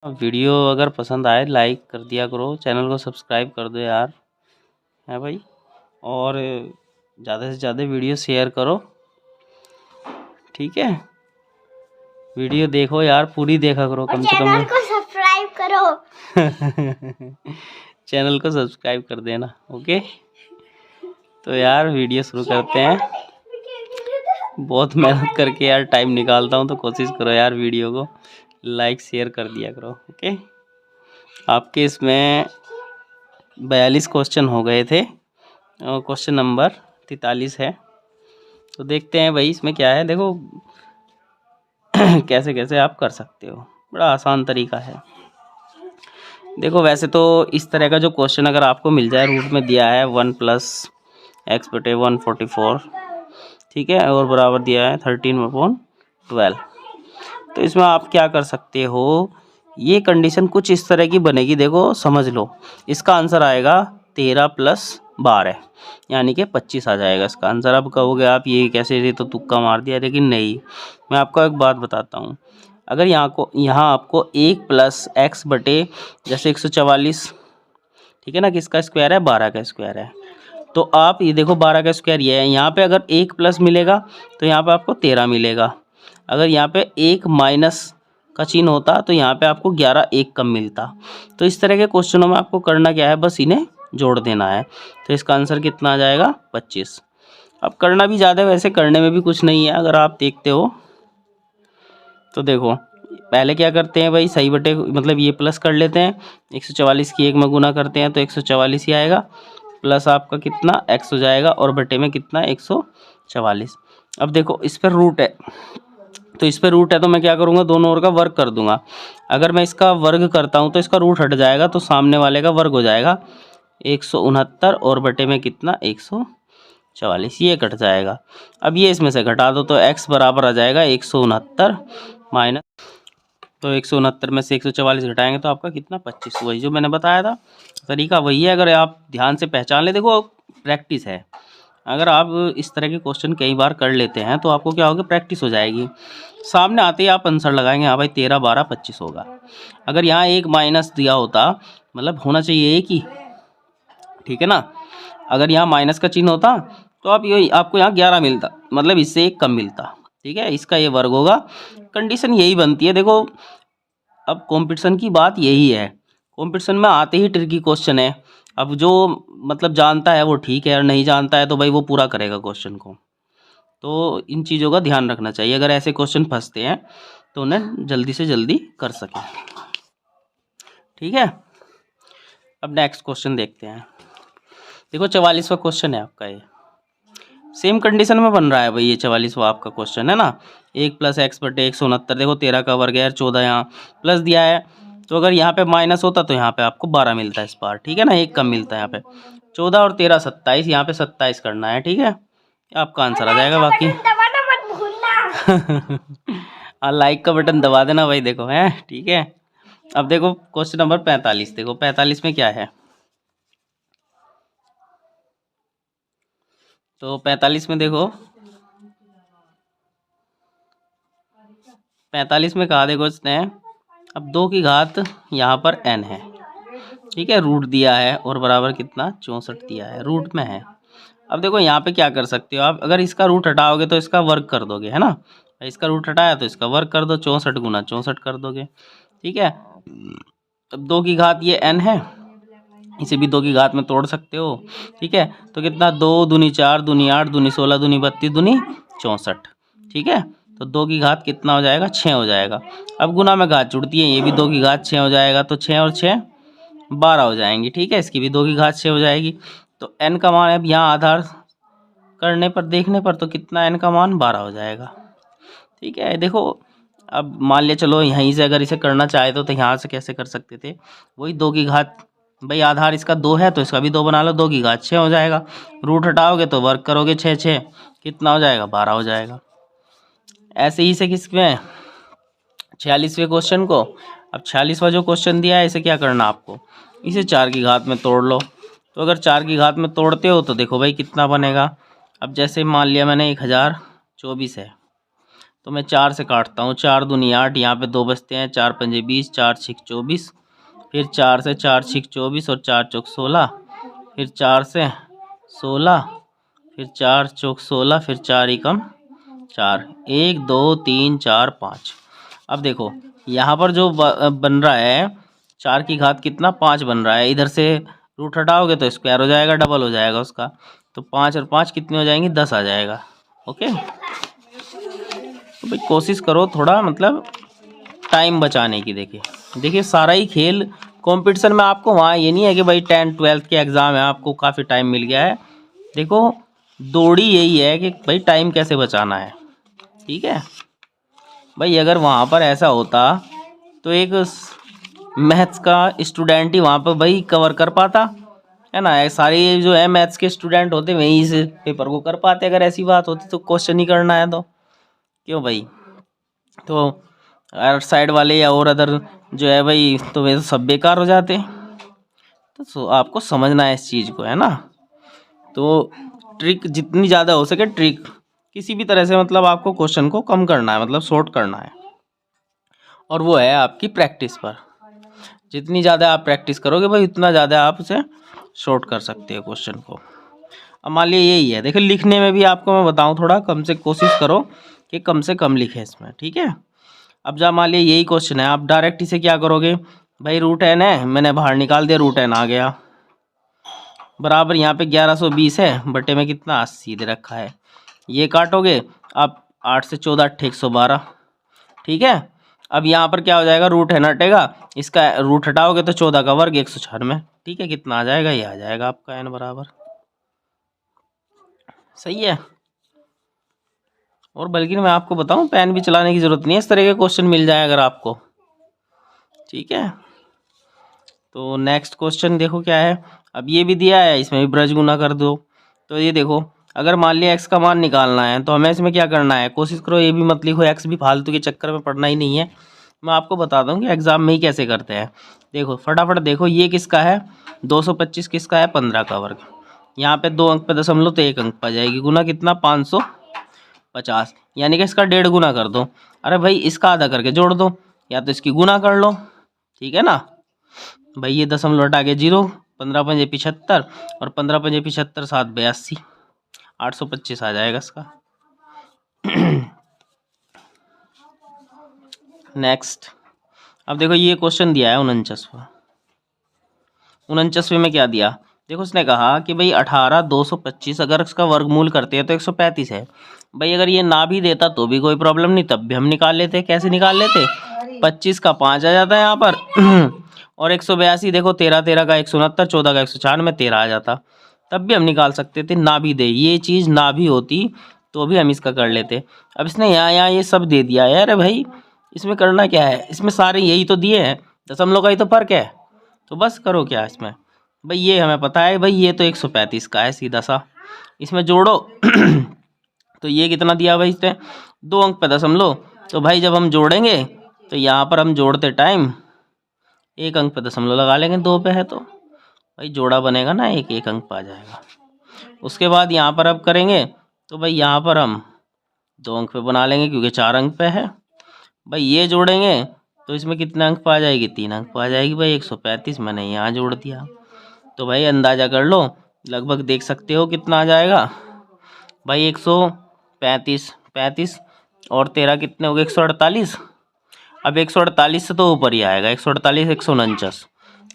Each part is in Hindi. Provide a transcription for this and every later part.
वीडियो अगर पसंद आए लाइक कर दिया करो, चैनल को सब्सक्राइब कर दो यार, है भाई। और ज़्यादा से ज़्यादा वीडियो शेयर करो, ठीक है। वीडियो देखो यार, पूरी देखा करो कम से कम। चैनल को सब्सक्राइब करो। चैनल को सब्सक्राइब कर देना, ओके। तो यार वीडियो शुरू करते हैं। बहुत मेहनत करके यार टाइम निकालता हूँ, तो कोशिश करो यार वीडियो को लाइक शेयर कर दिया करो, ओके। आपके इसमें 42 क्वेश्चन हो गए थे और क्वेश्चन नंबर 43 है। तो देखते हैं भाई इसमें क्या है। देखो कैसे कैसे आप कर सकते हो, बड़ा आसान तरीका है। देखो वैसे तो इस तरह का जो क्वेश्चन अगर आपको मिल जाए, रूट में दिया है 1 + x/144, ठीक है, और बराबर दिया है 13/12। तो इसमें आप क्या कर सकते हो, ये कंडीशन कुछ इस तरह की बनेगी। देखो समझ लो, इसका आंसर आएगा 13 + 12 यानी कि 25 आ जाएगा इसका आंसर। अब कहोगे आप ये कैसे, ये तो तुक्का मार दिया, लेकिन नहीं, मैं आपको एक बात बताता हूँ। अगर यहाँ आपको 1 + x बटे जैसे 144, ठीक है ना, किसका स्क्वायर है, 12 का स्क्वायर है। तो आप ये देखो 12 का स्क्वायर ये है, यहाँ पे अगर 1 प्लस मिलेगा तो यहाँ पे आपको 13 मिलेगा। अगर यहाँ पे 1 माइनस का चिन्ह होता तो यहाँ पे आपको 11 1 कम मिलता। तो इस तरह के क्वेश्चनों में आपको करना क्या है, बस इन्हें जोड़ देना है। तो इसका आंसर कितना आ जाएगा, 25। अब करना भी ज़्यादा, वैसे करने में भी कुछ नहीं है अगर आप देखते हो तो। देखो पहले क्या करते हैं भाई, सही बटे मतलब ये प्लस कर लेते हैं, 144 की 1 में गुना करते हैं तो 144 ही आएगा, प्लस आपका कितना x हो जाएगा, और बटे में कितना 144। अब देखो इस पर रूट है, तो इस पर रूट है तो मैं क्या करूँगा, दोनों ओर का वर्ग कर दूंगा। अगर मैं इसका वर्ग करता हूँ तो इसका रूट हट जाएगा, तो सामने वाले का वर्ग हो जाएगा 169, और बटे में कितना 144, ये कट जाएगा। अब ये इसमें से घटा दो तो x बराबर आ जाएगा 169 माइनस, तो 169 में से 144 घटाएंगे तो आपका कितना 25। वही जो मैंने बताया था, तरीका वही है। अगर आप ध्यान से पहचान ले, देखो प्रैक्टिस है। अगर आप इस तरह के क्वेश्चन कई बार कर लेते हैं तो आपको क्या होगा, प्रैक्टिस हो जाएगी। सामने आते ही आप आंसर लगाएंगे, हाँ भाई 13 12 25 होगा। अगर यहाँ एक माइनस दिया होता, मतलब होना चाहिए एक ही, ठीक है ना। अगर यहाँ माइनस का चिन्ह होता तो आपको यहाँ 11 मिलता, मतलब इससे एक कम मिलता, ठीक है। इसका ये वर्ग होगा, कंडीशन यही बनती है। देखो अब कंपटीशन की बात यही है, कंपटीशन में आते ही ट्रिकी क्वेश्चन है। अब जो मतलब जानता है वो ठीक है, और नहीं जानता है तो भाई वो पूरा करेगा क्वेश्चन को। तो इन चीज़ों का ध्यान रखना चाहिए, अगर ऐसे क्वेश्चन फंसते हैं तो उन्हें जल्दी से जल्दी कर सकें, ठीक है। अब नेक्स्ट क्वेश्चन देखते हैं। देखो 44वां क्वेश्चन है आपका, ये सेम कंडीशन में बन रहा है भाई। ये 44वां आपका क्वेश्चन है ना, 1 + x बटे 169। देखो 13 का वर्ग है, 14 यहाँ प्लस दिया है, तो अगर यहाँ पे माइनस होता तो यहाँ पे आपको 12 मिलता है इस बार, ठीक है ना, एक कम मिलता है यहाँ पे। 14 और 13 27, यहाँ पे 27 करना है, ठीक है, आपका आंसर आ जाएगा। बाकी हाँ लाइक का बटन दबा देना भाई, देखो है, ठीक है। अब देखो क्वेश्चन नंबर 45, देखो 45 में क्या है। तो 45 में देखो, 45 में कहा, देखो इसने अब 2 की घात यहाँ पर n है, ठीक है, रूट दिया है, और बराबर कितना 64 दिया है, रूट में है। अब देखो यहाँ पे क्या कर सकते हो आप, अगर इसका रूट हटाओगे तो इसका वर्ग कर दोगे, है ना। इसका रूट हटाया तो इसका वर्ग कर दो, 64 गुना 64 कर दोगे, ठीक है। अब 2 की घात ये n है, इसे भी 2 की घात में तोड़ सकते हो, ठीक है। तो कितना 2 दूनी 4 दूनी 8 दूनी 16 दूनी 32 दूनी 64, ठीक है। तो 2 की घात कितना हो जाएगा, 6 हो जाएगा। अब गुना में घात जुड़ती है, ये भी 2 की घात 6 हो जाएगा, तो 6 और 6 12 हो जाएंगी, ठीक है। इसकी भी 2 की घात 6 हो जाएगी। तो n का मान अब यहाँ आधार करने पर, देखने पर, तो कितना n का मान 12 हो जाएगा, ठीक है। देखो अब मान लिया, चलो यहीं से अगर इसे करना चाहे तो यहाँ से कैसे कर सकते थे, वही 2 की घात, भाई आधार इसका 2 है तो इसका भी 2 बना लो, 2 की घात 6 हो जाएगा। रूट हटाओगे तो वर्ग करोगे 6 6, कितना हो जाएगा 12 हो जाएगा। ऐसे ही से किसमें 46वें क्वेश्चन को, अब 46वां जो क्वेश्चन दिया है इसे क्या करना आपको, इसे 4 की घात में तोड़ लो। तो अगर 4 की घात में तोड़ते हो तो देखो भाई कितना बनेगा। अब जैसे मान लिया मैंने 1024 है, तो मैं 4 से काटता हूँ, 4 दूनी 8, यहाँ पे 2 बचते हैं, 4 पंजे 20, 4 छिक 24, फिर 4 से 4 छिक 24 और 4 चौक 16, फिर 4 से 16, फिर 4 चौक 16, फिर 4 एकम 4, 1 2 3 4 5। अब देखो यहाँ पर जो बन रहा है 4 की घात कितना 5 बन रहा है, इधर से रूट हटाओगे तो स्क्वायर हो जाएगा, डबल हो जाएगा उसका, तो 5 और 5 कितने हो जाएंगे 10 आ जाएगा। ओके, तो भाई कोशिश करो थोड़ा मतलब टाइम बचाने की। देखिए सारा ही खेल कंपटीशन में आपको वहाँ ये नहीं है कि भाई 10th-12th के एग्ज़ाम है आपको काफ़ी टाइम मिल गया है। देखो दौड़ी यही है कि भाई टाइम कैसे बचाना है, ठीक है भाई। अगर वहाँ पर ऐसा होता तो एक मैथ्स का स्टूडेंट ही वहाँ पर भाई कवर कर पाता है ना, सारे जो है मैथ्स के स्टूडेंट होते वहीं इस पेपर को कर पाते अगर ऐसी बात होती, तो क्वेश्चन ही करना है तो क्यों भाई। तो अगर साइड वाले या और अदर जो है भाई तो वे तो सब बेकार हो जाते। तो आपको समझना है इस चीज़ को, है ना। तो ट्रिक जितनी ज़्यादा हो सके, ट्रिक किसी भी तरह से मतलब आपको क्वेश्चन को कम करना है, मतलब शॉर्ट करना है, और वो है आपकी प्रैक्टिस पर। जितनी ज़्यादा आप प्रैक्टिस करोगे भाई उतना ज़्यादा आप उसे शॉर्ट कर सकते हो क्वेश्चन को। अब मान लिया यही है, देखो लिखने में भी आपको मैं बताऊं थोड़ा कम से कोशिश करो कि कम से कम लिखे इसमें, ठीक है। अब जब मान लिया यही क्वेश्चन है, आप डायरेक्ट इसे क्या करोगे भाई, रूट एन है, मैंने बाहर निकाल दिया, रूट एन आ गया, बराबर यहाँ पे 1120 है, बटे में कितना 80 दे रखा है, ये काटोगे आप 8 से 14 8 112, ठीक है। अब यहाँ पर क्या हो जाएगा, रूट एन हटेगा, इसका रूट हटाओगे तो 14 का वर्ग 196, ठीक है, कितना आ जाएगा, ये आ जाएगा आपका एन बराबर, सही है। और बल्कि मैं आपको बताऊं पेन भी चलाने की ज़रूरत नहीं है, इस तरह के क्वेश्चन मिल जाए अगर आपको, ठीक है। तो नेक्स्ट क्वेश्चन देखो क्या है, अब ये भी दिया है, इसमें भी ब्रज गुना कर दो। तो ये देखो अगर मान लिया x का मान निकालना है तो हमें इसमें क्या करना है, कोशिश करो ये भी मत लिखो, x भी फालतू के चक्कर में पढ़ना ही नहीं है, मैं आपको बता दूँ कि एग्ज़ाम में ही कैसे करते हैं। देखो फटाफट देखो, ये किसका है 225, किसका है 15 का वर्ग, यहाँ पे 2 अंक पे दशमलव तो 1 अंक पा जाएगी, गुना कितना 550, यानी कि इसका 1.5 गुना कर दो। अरे भाई इसका आधा करके जोड़ दो, या तो इसकी गुना कर लो, ठीक है ना भाई। ये दशमलव हटा के 0, 15 पंजे 75 और 15 पंजे 75 7 82, 825 आ जाएगा इसका। नेक्स्ट, अब देखो ये क्वेश्चन दिया है 49वें में क्या दिया, देखो उसने कहा कि भाई 18 225 अगर इसका वर्गमूल करते हैं तो 135 है। भाई अगर ये ना भी देता तो भी कोई प्रॉब्लम नहीं, तब भी हम निकाल लेते। कैसे निकाल लेते, 25 का 5 आ जाता है यहाँ पर और 182 देखो 13 13 का 169, 14 का 196, 13 आ जाता, तब भी हम निकाल सकते थे। ना भी दे, ये चीज़ ना भी होती तो भी हम इसका कर लेते। अब इसने यहाँ ये सब दे दिया है, अरे भाई इसमें करना क्या है, इसमें सारे यही तो दिए हैं, दशमलव का ही तो फर्क है, तो बस करो क्या इसमें भाई, ये हमें पता है भाई ये तो 135 का है सीधा सा, इसमें जोड़ो तो ये कितना दिया भाई इसने 2 अंक पे दशमलव, तो भाई जब हम जोड़ेंगे तो यहाँ पर हम जोड़ते टाइम 1 अंक पे दशमलव लगा लेंगे, 2 पे है तो भाई जोड़ा बनेगा ना, 1 अंक पे आ जाएगा। उसके बाद यहाँ पर अब करेंगे तो भाई यहाँ पर हम 2 अंक पे बना लेंगे क्योंकि 4 अंक पे है। भाई ये जोड़ेंगे तो इसमें कितने अंक पे आ जाएगी, 3 अंक पे आ जाएगी भाई 135, मैंने यहाँ जोड़ दिया। तो भाई अंदाज़ा कर लो, लगभग देख सकते हो कितना आ जाएगा भाई 135, 35 और 13 कितने हो गए 148। अब 148 से तो ऊपर ही आएगा, 148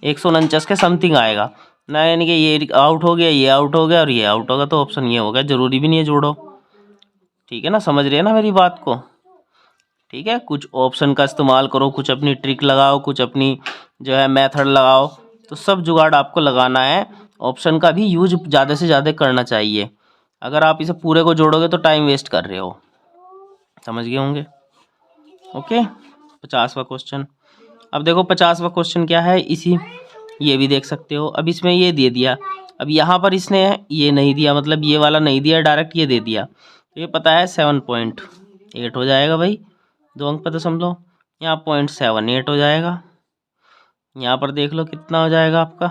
149 के समथिंग आएगा ना, यानी कि ये आउट हो गया, ये आउट हो गया और ये आउट होगा, तो ऑप्शन ये हो गया, ज़रूरी भी नहीं है जोड़ो, ठीक है ना, समझ रहे हैं ना मेरी बात को, ठीक है। कुछ ऑप्शन का इस्तेमाल करो, कुछ अपनी ट्रिक लगाओ, कुछ अपनी जो है मेथड लगाओ, तो सब जुगाड़ आपको लगाना है। ऑप्शन का भी यूज ज़्यादा से ज़्यादा करना चाहिए, अगर आप इसे पूरे को जोड़ोगे तो टाइम वेस्ट कर रहे हो, समझ गए होंगे। ओके, 50वां क्वेश्चन। अब देखो 50वां क्वेश्चन क्या है, इसी ये भी देख सकते हो। अब इसमें ये दे दिया, अब यहाँ पर इसने ये नहीं दिया, मतलब ये वाला नहीं दिया, डायरेक्ट ये दे दिया, तो ये पता है 7.8 हो जाएगा भाई, 2 अंक पे दशमलव, यहाँ 0.78 हो जाएगा, यहाँ पर देख लो कितना हो जाएगा आपका।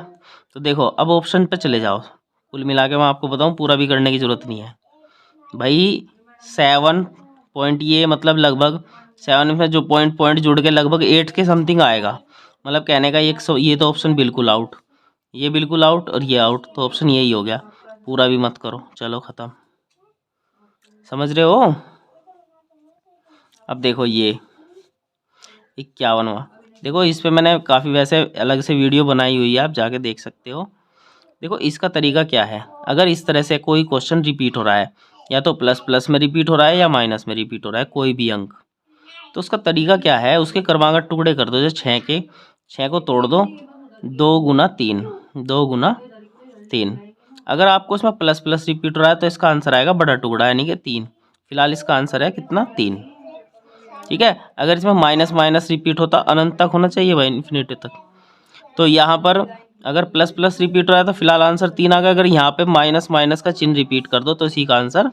तो देखो अब ऑप्शन पे चले जाओ, कुल मिला के मैं आपको बताऊँ पूरा भी करने की ज़रूरत नहीं है भाई, 7 पॉइंट ये मतलब लगभग 7 में जो पॉइंट जुड़ के लगभग 8 के समथिंग आएगा। मतलब कहने का ये तो ऑप्शन बिल्कुल आउट, ये बिल्कुल आउट और ये आउट, तो ऑप्शन यही हो गया। पूरा भी मत करो, चलो ख़त्म। समझ रहे हो? अब देखो ये 51वां, देखो इस पे मैंने काफ़ी वैसे अलग से वीडियो बनाई हुई है, आप जाके देख सकते हो। देखो इसका तरीका क्या है, अगर इस तरह से कोई क्वेश्चन रिपीट हो रहा है, या तो प्लस प्लस में रिपीट हो रहा है या माइनस में रिपीट हो रहा है, कोई भी अंक, तो उसका तरीका क्या है, उसके क्रमागत टुकड़े कर दो। जो 6 को तोड़ दो, 2 गुना 3, 2 गुना 3। अगर आपको इसमें प्लस प्लस रिपीट हो रहा है तो इसका आंसर आएगा बड़ा टुकड़ा, यानी कि 3। फिलहाल इसका आंसर है कितना, 3। ठीक है। अगर इसमें माइनस माइनस रिपीट होता, अनंत तक होना चाहिए भाई, इन्फिनिटी तक। तो यहाँ पर अगर प्लस प्लस रिपीट हो रहा है तो फिलहाल आंसर 3 आ गया। अगर यहाँ पे माइनस माइनस का चिन्ह रिपीट कर दो तो इसी का आंसर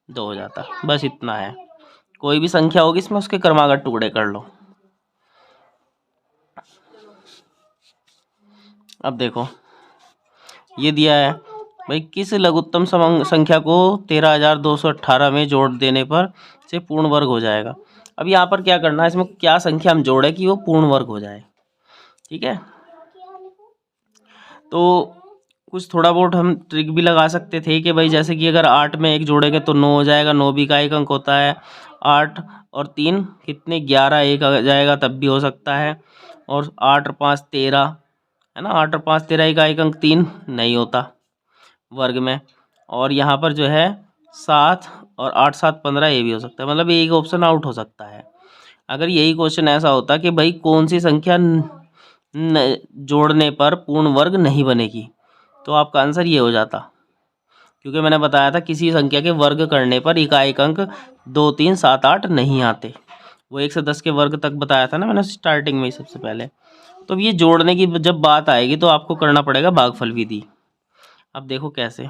2 हो जाता। बस इतना है। कोई भी संख्या होगी इसमें उसके क्रमागत टुकड़े कर लो। अब देखो ये दिया है भाई, किस लघुत्तम संख्या को 13,218 में जोड़ देने पर से पूर्ण वर्ग हो जाएगा। अब यहाँ पर क्या करना है, इसमें क्या संख्या हम जोड़े कि वो पूर्ण वर्ग हो जाए। ठीक है, तो कुछ थोड़ा बहुत हम ट्रिक भी लगा सकते थे कि भाई जैसे कि अगर 8 में 1 जोड़ेंगे तो 9 हो जाएगा, 9 भी का एक अंक होता है। 8 और 3 कितने, 11, 1 आ जाएगा तब भी हो सकता है। और 8 और 5 13 है ना, 8 और 5 13 का एक अंक 3 नहीं होता वर्ग में। और यहाँ पर जो है 7 और 8 7 15 ये भी हो सकता है, मतलब एक ऑप्शन आउट हो सकता है। अगर यही क्वेश्चन ऐसा होता कि भाई कौन सी संख्या जोड़ने पर पूर्ण वर्ग नहीं बनेगी, तो आपका आंसर ये हो जाता। क्योंकि मैंने बताया था किसी संख्या के वर्ग करने पर इकाई अंक 2 3 7 8 नहीं आते। वो 1 से 10 के वर्ग तक बताया था ना मैंने स्टार्टिंग में ही सबसे पहले। तो ये जोड़ने की जब बात आएगी तो आपको करना पड़ेगा भागफल विधि। अब देखो कैसे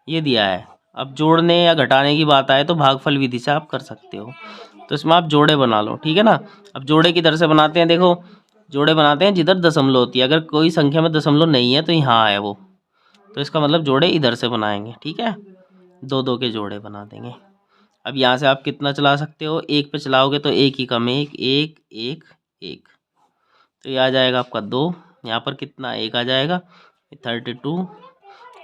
ये दिया है। अब जोड़ने या घटाने की बात आए तो भागफल विधि से आप कर सकते हो। तो इसमें आप जोड़े बना लो, ठीक है ना। अब जोड़े किधर से बनाते हैं, देखो जोड़े बनाते हैं जिधर दशमलव होती है। अगर कोई संख्या में दशमलव नहीं है तो यहाँ है वो, तो इसका मतलब जोड़े इधर से बनाएंगे। ठीक है, 2 2 के जोड़े बना देंगे। अब यहाँ से आप कितना चला सकते हो, 1 पे चलाओगे तो 1 ही कम 1 1 1 1, तो ये आ जाएगा आपका 2। यहाँ पर कितना 1 आ जाएगा, 32।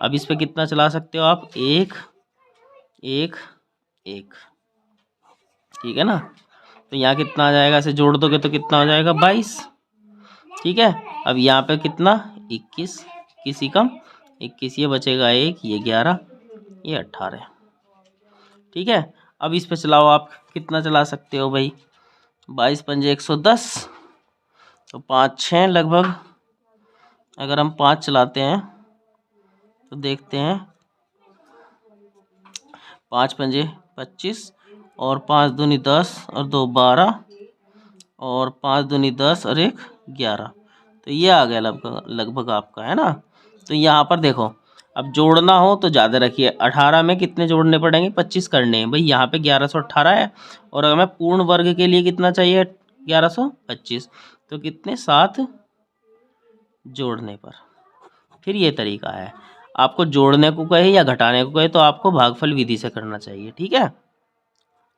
अब इस पे कितना चला सकते हो आप, 1 1 1, ठीक है ना। तो यहाँ कितना आ जाएगा, ऐसे जोड़ दोगे तो कितना हो जाएगा 22। ठीक है, अब यहाँ पे कितना 21, किसी कम 21, ये बचेगा 1, ये 11, ये 18। ठीक है, अब इस पे चलाओ आप, कितना चला सकते हो भाई, 22 पंजे 110, तो 5 6 लगभग। अगर हम 5 चलाते हैं तो देखते हैं, 5 पंजे 25 और 5 दूनी 10 और 2 12 और 5 दूनी 10 और 1 11, तो ये आ गया लगभग आपका, है ना। तो यहाँ पर देखो, अब जोड़ना हो तो ज़्यादा रखिए। 18 में कितने जोड़ने पड़ेंगे, 25 करने हैं भाई। यहाँ पे 1118 है, और अगर मैं पूर्ण वर्ग के लिए कितना चाहिए, 1125, तो कितने 7 जोड़ने पर। फिर ये तरीका है, आपको जोड़ने को कहे या घटाने को कहे तो आपको भागफल विधि से करना चाहिए। ठीक है,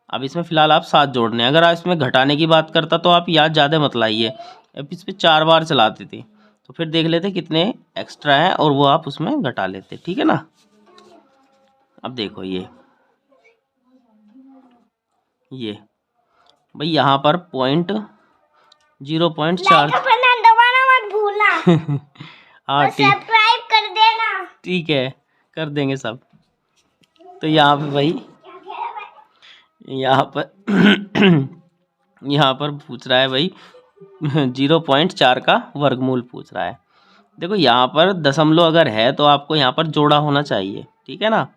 अब इसमें फ़िलहाल आप 7 जोड़ने हैं। अगर आप इसमें घटाने की बात करता तो आप याद ज़्यादा मत लाइए, अब इस पर 4 बार चलाते थे तो फिर देख लेते कितने एक्स्ट्रा हैं और वो आप उसमें घटा लेते। ठीक है ना। अब देखो ये भाई यहाँ पर 0.4 दबाना मत भूलना। हाँ ठीक, सब्सक्राइब कर देना। ठीक है, कर देंगे सब। तो यहाँ पे भाई यहाँ पर पूछ रहा है भाई 0.4 का वर्गमूल पूछ रहा है। देखो यहाँ पर दशमलव अगर है तो आपको यहाँ पर जोड़ा होना चाहिए, ठीक है ना।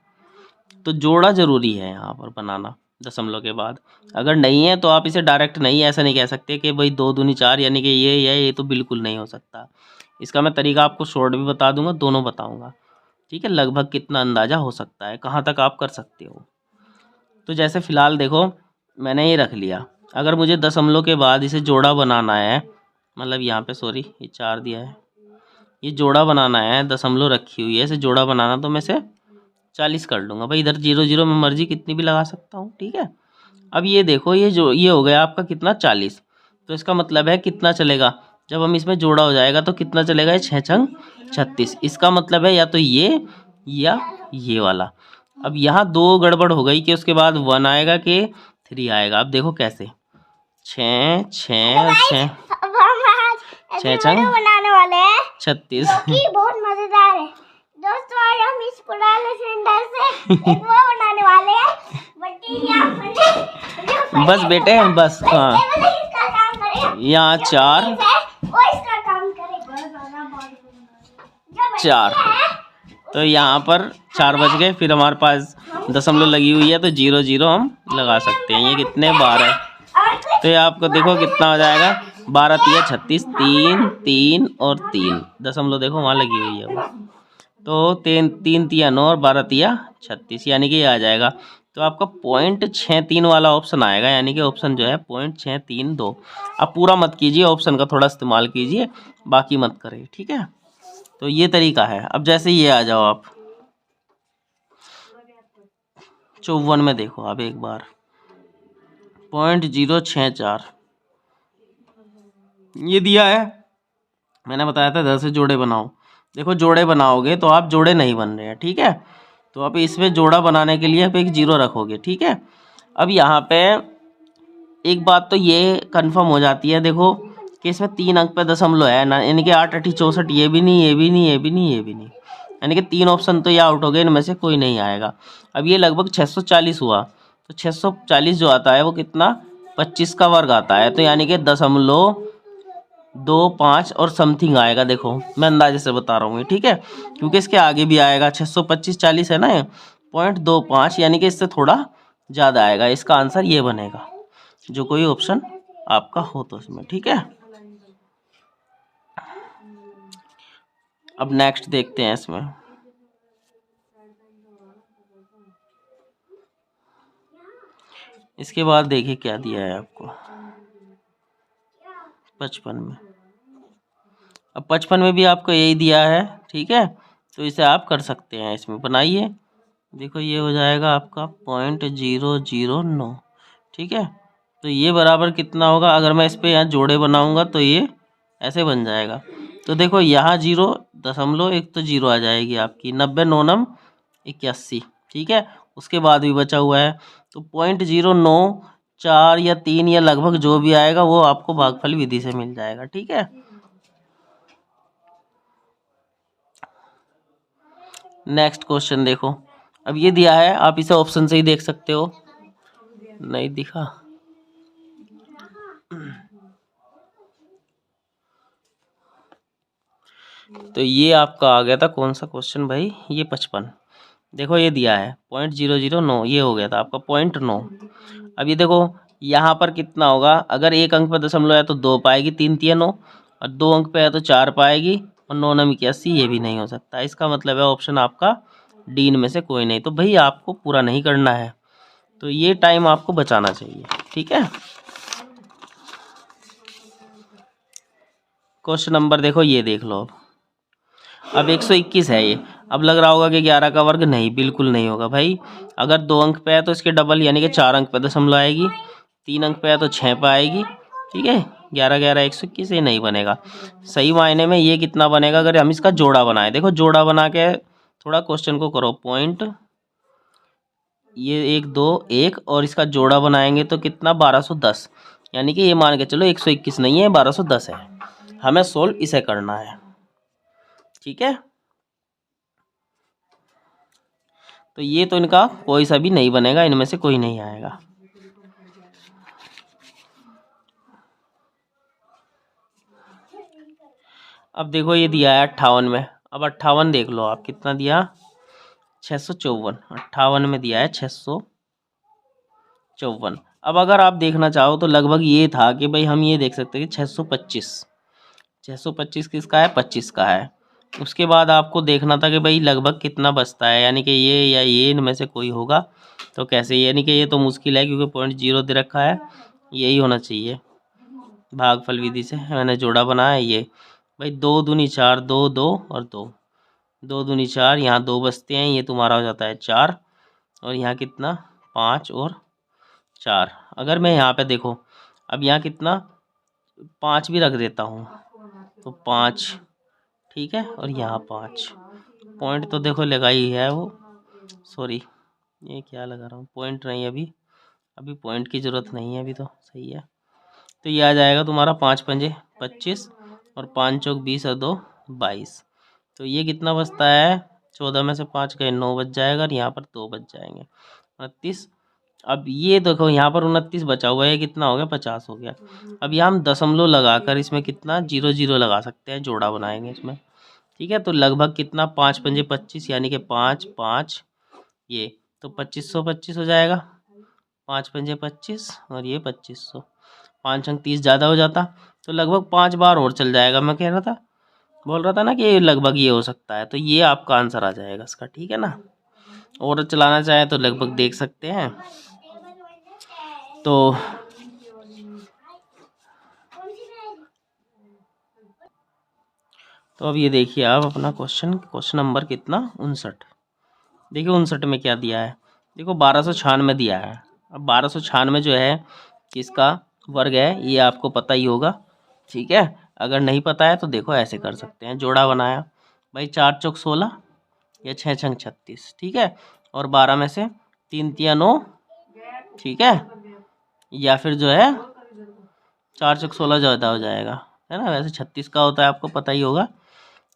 तो जोड़ा ज़रूरी है यहाँ पर बनाना दशमलव के बाद। अगर नहीं है तो आप इसे डायरेक्ट नहीं, ऐसा नहीं कह सकते कि भाई 2 दूनी 4 यानी कि ये तो बिल्कुल नहीं हो सकता। इसका मैं तरीका आपको शॉर्ट भी बता दूंगा, दोनों बताऊंगा। ठीक है, लगभग कितना अंदाज़ा हो सकता है, कहाँ तक आप कर सकते हो। तो जैसे फ़िलहाल देखो मैंने ये रख लिया, अगर मुझे दशमलव के बाद इसे जोड़ा बनाना है, मतलब यहाँ पे सॉरी ये 4 दिया है, ये जोड़ा बनाना है, दशमलव रखी हुई है, इसे जोड़ा बनाना, तो मैं इसे 40 कर लूँगा भाई। इधर 0 0 में मर्जी कितनी भी लगा सकता हूँ, ठीक है। अब ये देखो, ये हो गया आपका कितना 40। तो इसका मतलब है कितना चलेगा, जब हम इसमें जोड़ा हो जाएगा तो कितना चलेगा, ये 6 छंग 36। इसका मतलब है या तो ये या ये वाला। अब यहाँ दो गड़बड़ हो गई कि उसके बाद 1 आएगा कि 3 आएगा। अब देखो कैसे, 6 6 और 6 अब हम आज 6 ऐसी छंग वीडियो बनाने वाले हैं 36। जो कि बहुत मजेदार है। दोस्तों आज हम इस पुराने सिलेंडर से एक वो बनाने वाले हैं बट्टी या फिर बस बेटे बस, हाँ इसका काम करेगा। यहाँ 4 वो इसका काम करेगा। 4, तो यहाँ पर 4 बच गए। फिर हमारे पास दशमलव लगी हुई है तो 0 0 हम लगा सकते हैं। ये कितने 12, तो ये आपको देखो कितना हो जाएगा, 12 तिया 36, 3 3 और 3 दशमलव देखो वहाँ लगी हुई है वो। तो 3 तिया 9 और 12 तिया 36, यानी कि ये आ जाएगा। तो आपका 0.63 वाला ऑप्शन आएगा, यानी कि ऑप्शन जो है 0.632। अब पूरा मत कीजिए, ऑप्शन का थोड़ा इस्तेमाल कीजिए, बाकी मत करिए, ठीक है। तो ये तरीका है। अब जैसे ये आ जाओ आप 54 में देखो, अब एक बार 0.064 ये दिया है। मैंने बताया था 10 से जोड़े बनाओ। देखो जोड़े बनाओगे तो आप जोड़े नहीं बन रहे हैं, ठीक है। तो आप इसमें जोड़ा बनाने के लिए आप एक 0 रखोगे, ठीक है। अब यहाँ पे एक बात तो ये कंफर्म हो जाती है, देखो कि इसमें 3 अंक पे दशमलव है ना, यानी कि 8 8 64, ये भी नहीं, ये भी नहीं, ये भी नहीं, ये भी नहीं, यानी कि 3 ऑप्शन तो ये आउट हो गए, इनमें से कोई नहीं आएगा। अब ये लगभग 640 हुआ, तो 640 जो आता है वो कितना, 25 का वर्ग आता है, तो यानी कि 0.25 और समथिंग आएगा। देखो मैं अंदाजे से बता रहा हूँ ये, ठीक है, क्योंकि इसके आगे भी आएगा। 625 40 है ना, 0.25, यानी कि इससे थोड़ा ज़्यादा आएगा। इसका आंसर ये बनेगा, जो कोई ऑप्शन आपका हो तो उसमें, ठीक है। अब नेक्स्ट देखते हैं इसमें। इसके बाद देखिए क्या दिया है आपको 55 में। अब 55 में भी आपको यही दिया है, ठीक है, तो इसे आप कर सकते हैं, इसमें बनाइए। देखो ये हो जाएगा आपका 0.009, ठीक है। तो ये बराबर कितना होगा, अगर मैं इस पर यहाँ जोड़े बनाऊंगा तो ये ऐसे बन जाएगा। तो देखो यहाँ 0.1 तो 0 आ जाएगी आपकी, 90 9 9 81, ठीक है। उसके बाद भी बचा हुआ है, तो 0.094 या 3 या लगभग जो भी आएगा वो आपको भागफल विधि से मिल जाएगा, ठीक है। नेक्स्ट क्वेश्चन देखो, अब ये दिया है, आप इसे ऑप्शन से ही देख सकते हो, नहीं दिखा, तो ये आपका आ गया था कौन सा क्वेश्चन भाई, ये 55। देखो ये दिया है 0.009, ये हो गया था आपका 0.9। अब ये देखो यहाँ पर कितना होगा, अगर 1 अंक पे दशमलव है तो 2 पाएगी, 3 3 9, और 2 अंक पे है तो 4 पाएगी, और 9 9 81, ये भी नहीं हो सकता। इसका मतलब है ऑप्शन आपका डी में से कोई नहीं। तो भाई आपको पूरा नहीं करना है, तो ये टाइम आपको बचाना चाहिए, ठीक है। क्वेश्चन नंबर देखो, ये देख लो। अब 121 है ये। अब लग रहा होगा कि 11 का वर्ग, नहीं बिल्कुल नहीं होगा भाई। अगर 2 अंक पे है तो इसके डबल, यानी कि 4 अंक पे दशमलव आएगी, 3 अंक पे है तो 6 पे आएगी, ठीक है। 11 11 121 ये नहीं बनेगा। सही मायने में ये कितना बनेगा अगर हम इसका जोड़ा बनाए। देखो जोड़ा बना के थोड़ा क्वेश्चन को करो, पॉइंट ये 1 2 1 और इसका जोड़ा बनाएंगे तो कितना 1210, यानी कि ये मान के चलो 121 नहीं है, 1210 है। हमें सोल्व इसे करना है, ठीक है। तो ये तो इनका कोई सा भी नहीं बनेगा, इनमें से कोई नहीं आएगा। अब देखो ये दिया है 58 में। अब 58 देख लो आप, कितना दिया 654, 58 में दिया है 654। अब अगर आप देखना चाहो तो लगभग ये था कि भाई हम ये देख सकते हैं कि 625 किसका है, 25 का है। उसके बाद आपको देखना था कि भाई लगभग कितना बचता है, यानी कि ये या ये इनमें से कोई होगा। तो कैसे, यानी कि ये तो मुश्किल है क्योंकि 0.0 दे रखा है, यही होना चाहिए। भागफल विधि से मैंने जोड़ा बनाया ये भाई, 2 दूनी 4, 2 2 और 2, 2 दूनी 4, यहाँ 2 बचते हैं, ये तुम्हारा हो जाता है 4, और यहाँ कितना 5 और 4। अगर मैं यहाँ पे देखो, अब यहाँ कितना 5 भी रख देता हूँ तो 5, ठीक है, और यहाँ 5 पॉइंट तो देखो लगाई है वो, सॉरी ये क्या लगा रहा हूँ, पॉइंट नहीं, अभी पॉइंट की ज़रूरत नहीं है, अभी तो सही है। तो ये आ जाएगा तुम्हारा 5 पंजे 25 और 5 चौक 20 और 2 22। तो ये कितना बचता है, 14 में से 5 गए 9 बच जाएगा, और यहाँ पर 2 बच जाएंगे 29। अब ये देखो यहाँ पर 29 बचा हुआ है, कितना हो गया 50 हो गया। अब यहाँ हम दशमलव लगाकर इसमें कितना 0 0 लगा सकते हैं, जोड़ा बनाएंगे इसमें, ठीक है। तो लगभग कितना 5 पंजे 25 यानी कि 5 5, ये तो 2525 हो जाएगा, 5 पंजे 25 और ये 2500, 5 अंक 30 ज़्यादा हो जाता, तो लगभग 5 बार और चल जाएगा। मैं कह रहा था, बोल रहा था ना कि लगभग ये हो सकता है, तो ये आपका आंसर आ जाएगा इसका, ठीक है ना। और चलाना चाहे तो लगभग देख सकते हैं। तो अब ये देखिए आप अपना क्वेश्चन नंबर कितना 59। देखिए 59 में क्या दिया है, देखो 1296 दिया है। अब 1296 जो है किसका वर्ग है, ये आपको पता ही होगा, ठीक है। अगर नहीं पता है तो देखो ऐसे कर सकते हैं, जोड़ा बनाया भाई, 4 चौक 16 या 6 छंग 36, ठीक है, और 12 में से 3 तिया 9, ठीक है, या फिर जो है 4 चौक 16 ज़्यादा हो जाएगा, है ना, वैसे 36 का होता है, आपको पता ही होगा।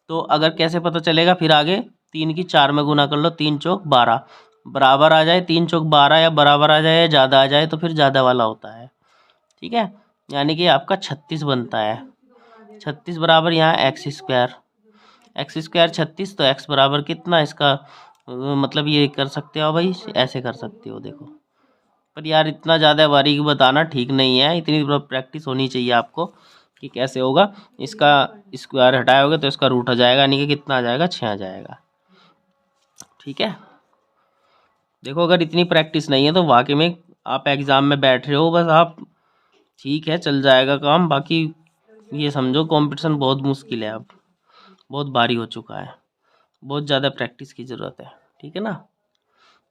तो अगर कैसे पता चलेगा, फिर आगे 3 की 4 में गुना कर लो, 3 चौक 12 बराबर आ जाए, 3 चौक 12 या बराबर आ जाए या ज़्यादा आ जाए तो फिर ज़्यादा वाला होता है, ठीक है। यानी कि आपका 36 बनता है। 36 बराबर यहाँ एक्स स्क्वायर 36, तो एक्स बराबर कितना इसका मतलब ये कर सकते हो भाई, ऐसे कर सकते हो देखो। पर यार इतना ज़्यादा बारीक बताना ठीक नहीं है, इतनी प्रैक्टिस होनी चाहिए आपको कि कैसे होगा। इसका स्क्वायर हटाओगे तो इसका रूट आ जाएगा, यानी कि कितना आ जाएगा 6 आ जाएगा, ठीक है। देखो अगर इतनी प्रैक्टिस नहीं है तो वाकई में आप एग्ज़ाम में बैठ रहे हो बस आप, ठीक है चल जाएगा काम, बाकी ये समझो कंपटीशन बहुत मुश्किल है, अब बहुत भारी हो चुका है, बहुत ज़्यादा प्रैक्टिस की ज़रूरत है, ठीक है ना।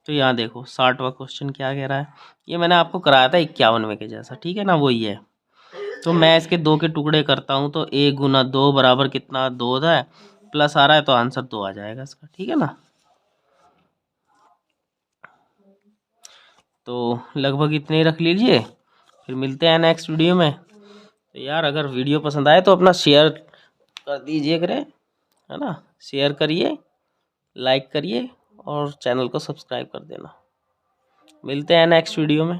तो यहाँ देखो 60वां क्वेश्चन क्या कह रहा है, ये मैंने आपको कराया था 51वें के जैसा, ठीक है ना, वही है। तो मैं इसके 2 के टुकड़े करता हूँ, तो 1 गुना 2 बराबर कितना 2 होता है, प्लस आ रहा है तो आंसर 2 आ जाएगा इसका, ठीक है ना। तो लगभग इतने ही रख लीजिए, फिर मिलते हैं नेक्स्ट वीडियो में। तो यार अगर वीडियो पसंद आए तो अपना शेयर कर दीजिए करें, है ना, शेयर करिए, लाइक करिए और चैनल को सब्सक्राइब कर देना। मिलते हैं नेक्स्ट वीडियो में।